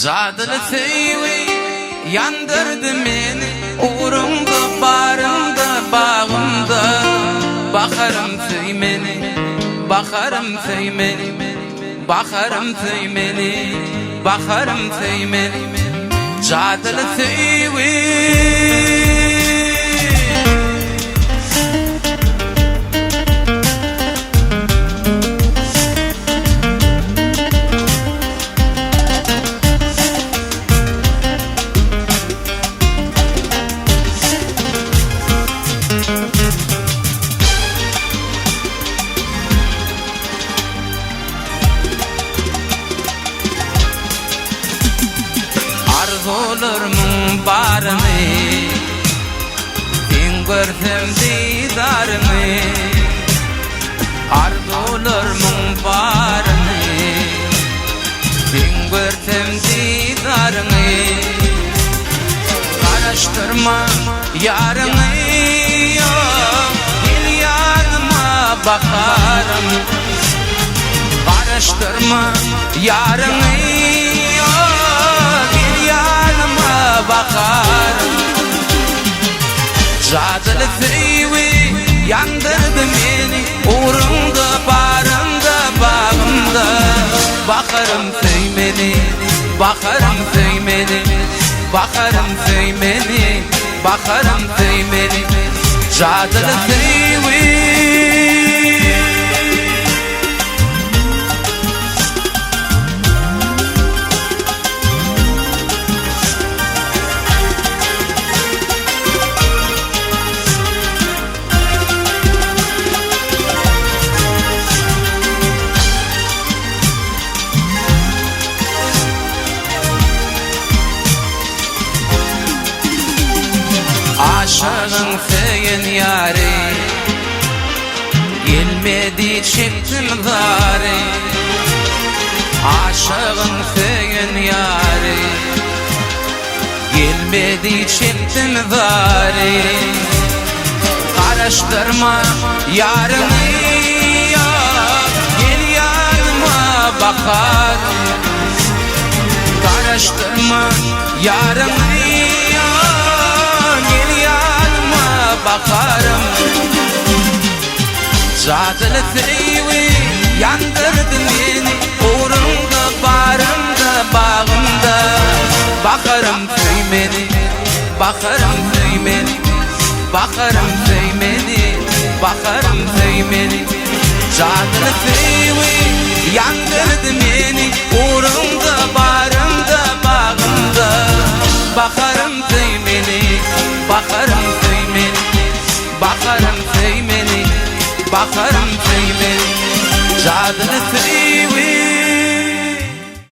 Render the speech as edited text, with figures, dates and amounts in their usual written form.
Cadılı seyvi yandırdı beni, uğrumda, barımda, bağımda. Bakarım söymeni, bakarım söymeni, bakarım söymeni, bakarım söymeni. Cadılı seyvi arzularımın barını, sen görsem didarını. Arzularımın barını, sen görsem didarını. Karıştırma yarını, gel yanıma bakarım. Karıştırma yarını, bakarım. Cadılı seyvi yandırdı beni, uğrumda, barımda, bağımda. Bakarım söymeni, bakarım söymeni, bakarım söymeni, bakarım söymeni. Cadılı seyvi aşığın feyin yari, gelmedi çektim zari. Aşığın feyin yari, gelmedi çektim zari. Karıştırma yarını, gel yanıma bakarım. Karıştırma yarını, bakarım. Cadılı seyvi yandırdı beni, uğrumda, barımda, bağımda. Bakarım söymeni, bakarım söymeni, bakarım söymeni, bakarım söymeni. Cadılı seyvi yandırdı beni, uğrumda, barımda, bağımda. Bakarım söymeni, bakarım söymeni, bakarım söymeni, bakarım söymeni. Cadılı seyvi